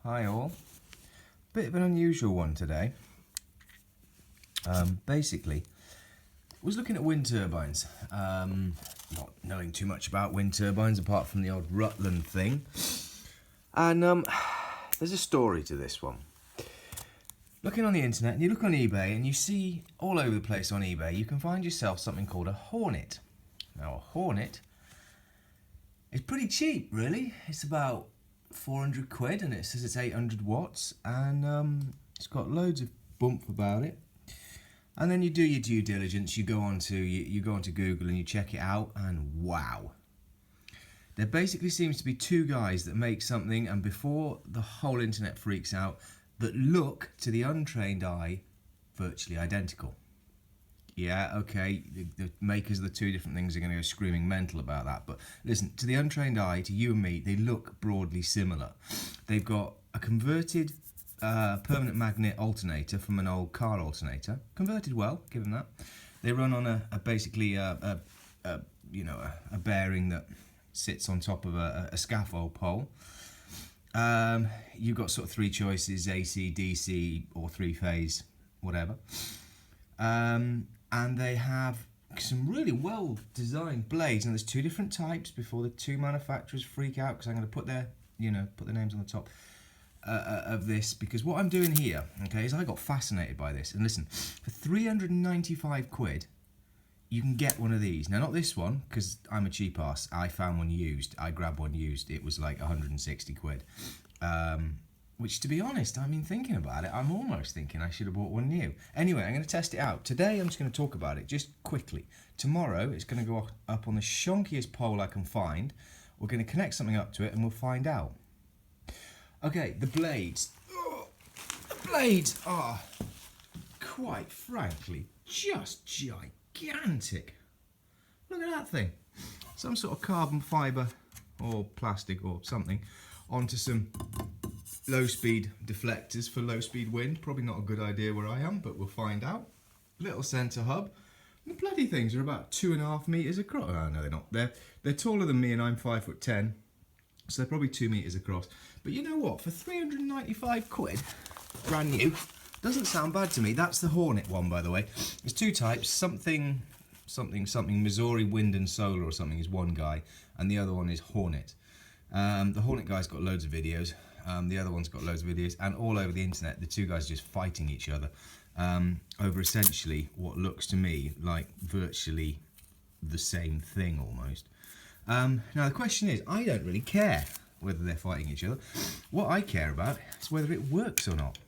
Hi all. Bit of an unusual one today. Basically, was looking at wind turbines. Not knowing too much about wind turbines apart from the old Rutland thing. And there's a story to this one. Looking on the internet, and you look on eBay, and you see all over the place on eBay, you can find yourself something called a Hornet. Now, a Hornet is pretty cheap, really. It's about 400 quid, and it says it's 800 watts, and it's got loads of bump about it. And then you do your due diligence. You go onto Google and you check it out, and wow. There basically seems to be two guys that make something, and before the whole internet freaks out, that look to the untrained eye virtually identical. Yeah, okay, the makers of the two different things are going to go screaming mental about that. But listen, to the untrained eye, to you and me, they look broadly similar. They've got a converted permanent magnet alternator from an old car alternator. Converted well, give them that. They run on basically a bearing that sits on top of a scaffold pole. You've got sort of three choices: AC, DC, or three-phase, whatever. And they have some really well-designed blades, and there's two different types before the two manufacturers freak out, because I'm going to put their names on the top of this, because what I'm doing here, okay, is I got fascinated by this. And listen, for 395 quid, you can get one of these. Now, not this one, because I'm a cheap ass. I found one used. I grabbed one used. It was like 160 quid. Which, to be honest, I mean, thinking about it, I'm almost thinking I should have bought one new. Anyway, I'm going to test it out. Today, I'm just going to talk about it just quickly. Tomorrow, it's going to go up on the shonkiest pole I can find. We're going to connect something up to it, and we'll find out. Okay, the blades. Oh, the blades are, quite frankly, just gigantic. Look at that thing. Some sort of carbon fibre or plastic or something onto some low-speed deflectors for low-speed wind. Probably not a good idea where I am, but we'll find out. Little centre hub. The bloody things are about 2.5 metres across. Oh, no, they're not. They're taller than me, and I'm 5'10", so they're probably 2 metres across. But you know what? For 395 quid, brand new, doesn't sound bad to me. That's the Hornet one, by the way. There's two types. Something Missouri Wind and Solar or something is one guy, and the other one is Hornet. The Hornet guy's got loads of videos. The other one's got loads of videos, and all over the internet, the two guys are just fighting each other over essentially what looks to me like virtually the same thing almost. Now, the question is, I don't really care whether they're fighting each other. What I care about is whether it works or not.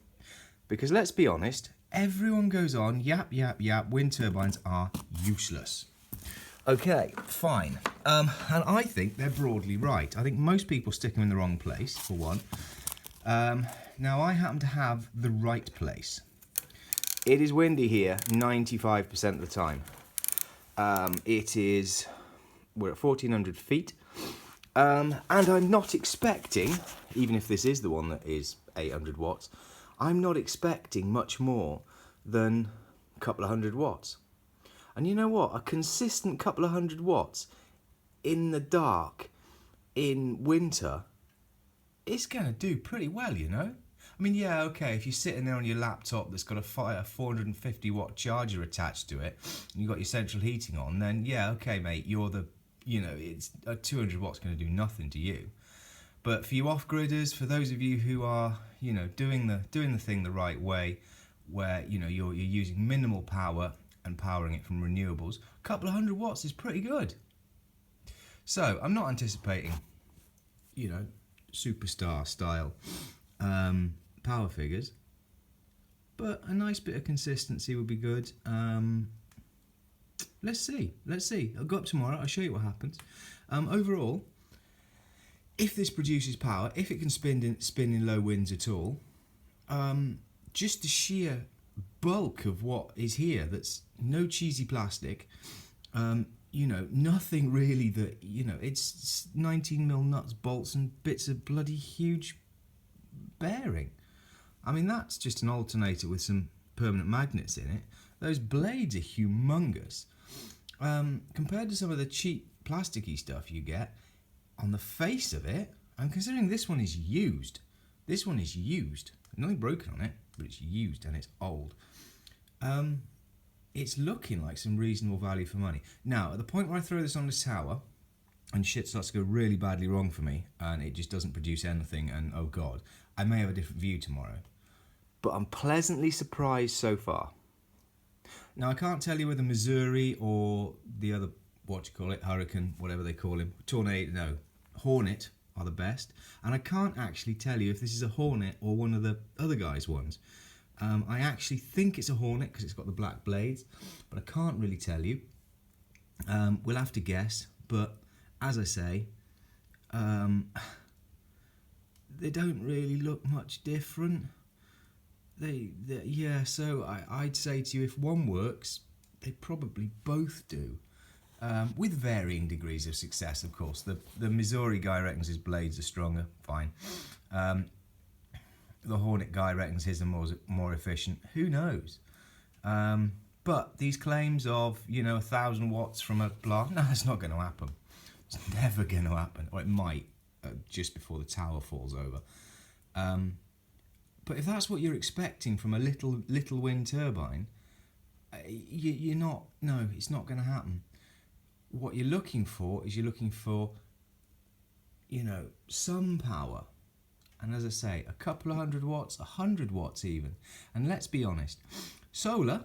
Because let's be honest, everyone goes on, yap, wind turbines are useless. Okay, fine. And I think they're broadly right. I think most people stick them in the wrong place, for one. Now, I happen to have the right place. It is windy here 95% of the time. We're at 1,400 feet. And I'm not expecting, even if this is the one that is 800 watts, I'm not expecting much more than a couple of 100 watts. And you know what? A consistent couple of 100 watts in the dark in winter, it's going to do pretty well, you know? I mean, yeah, okay, if you're sitting there on your laptop that's got a 450 watt charger attached to it, and you've got your central heating on, then yeah, okay, mate, it's 200 watts going to do nothing to you. But for you off-gridders, for those of you who are, doing the thing the right way, where, you're using minimal power and powering it from renewables, a couple of 100 watts is pretty good. So I'm not anticipating, superstar style power figures, but a nice bit of consistency would be good. Let's see. I'll go up tomorrow, I'll show you what happens. Overall, if this produces power, if it can spin in low winds at all, just the sheer bulk of what is here, that's no cheesy plastic, nothing really that, it's 19mm nuts, bolts, and bits of bloody huge bearing. I mean, that's just an alternator with some permanent magnets in it. Those blades are humongous. Compared to some of the cheap plasticky stuff you get, on the face of it, and considering this one is used, This one is used. Nothing broken on it, but it's used and it's old. It's looking like some reasonable value for money. Now, at the point where I throw this on the tower, and shit starts to go really badly wrong for me, and it just doesn't produce anything, and oh god, I may have a different view tomorrow. But I'm pleasantly surprised so far. Now, I can't tell you whether Missouri or the other, Hurricane, whatever they call him, Hornet are the best. And I can't actually tell you if this is a Hornet or one of the other guys' ones. I actually think it's a Hornet because it's got the black blades, but I can't really tell you. We'll have to guess, but as I say, they don't really look much different. So I'd say to you, if one works, they probably both do, with varying degrees of success, of course. The Missouri guy reckons his blades are stronger, fine. The Hornet guy reckons his are more efficient. Who knows? But these claims of 1,000 watts from a blast, no, it's not going to happen. It's never going to happen, or it might just before the tower falls over. But if that's what you're expecting from a little wind turbine, you're not. No, it's not going to happen. What you're looking for is some power. And as I say, a couple of 100 watts, 100 watts even. And let's be honest, solar,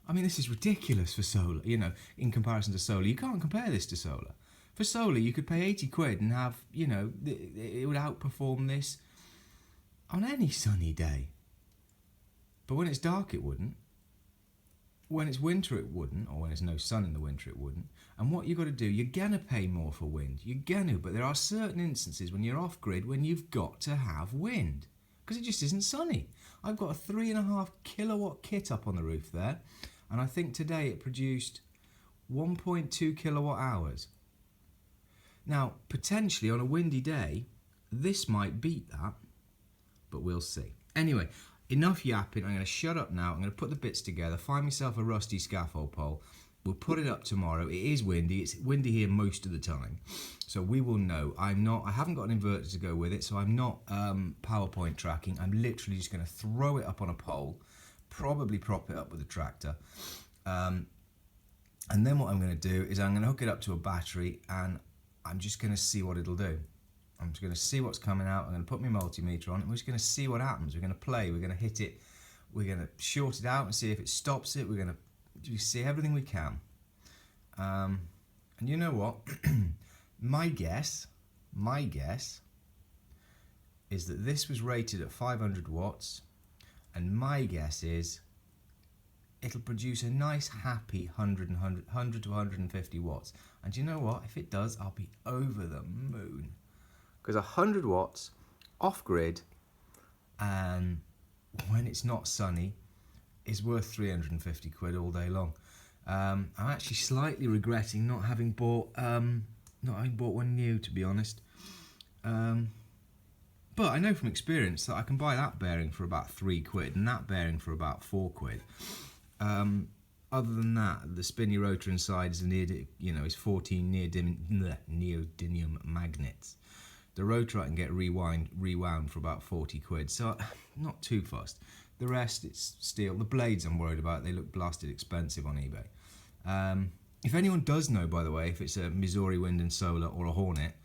I mean, this is ridiculous for solar, in comparison to solar. You can't compare this to solar. For solar, you could pay 80 quid and have, it would outperform this on any sunny day. But when it's dark, it wouldn't. When it's winter, it wouldn't. Or when there's no sun in the winter, it wouldn't. And what you've got to do, you're going to pay more for wind. You're going to. But there are certain instances when you're off-grid when you've got to have wind. Because it just isn't sunny. I've got a 3.5 kilowatt kit up on the roof there. And I think today it produced 1.2 kilowatt hours. Now, potentially on a windy day, this might beat that. But we'll see. Anyway, enough yapping. I'm going to shut up now. I'm going to put the bits together, find myself a rusty scaffold pole. We'll put it up tomorrow. It is windy. It's windy here most of the time. So we will know. I haven't got an inverter to go with it, so I'm not PowerPoint tracking. I'm literally just going to throw it up on a pole, probably prop it up with a tractor. And then what I'm going to do is I'm going to hook it up to a battery, and I'm just going to see what it'll do. I'm just going to see what's coming out. I'm going to put my multimeter on, and we're just going to see what happens. We're going to play. We're going to hit it. We're going to short it out and see if it stops it. We're going to see everything we can. And you know what? My guess is that this was rated at 500 watts, and my guess is it'll produce a nice happy 100 to 150 watts. And you know what? If it does, I'll be over the moon. Because 100 watts off grid, and when it's not sunny, is worth 350 quid all day long. I'm actually slightly regretting not having bought one new, to be honest. But I know from experience that I can buy that bearing for about 3 quid and that bearing for about 4 quid. Other than that, the spinny rotor inside is is 14 neodymium magnets. The rotor I can get rewound for about 40 quid, so not too fussed. The rest, it's steel. The blades I'm worried about, they look blasted expensive on eBay. If anyone does know, by the way, if it's a Missouri Wind and Solar or a Hornet,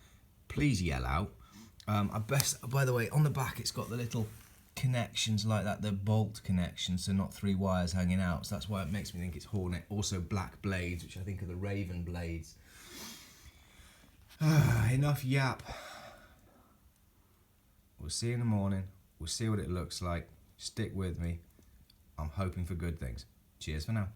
please yell out. By the way, on the back it's got the little connections like that, the bolt connections, so not 3 wires hanging out. So that's why it makes me think it's Hornet. Also black blades, which I think are the Raven blades. Enough yap. We'll see you in the morning. We'll see what it looks like. Stick with me. I'm hoping for good things. Cheers for now.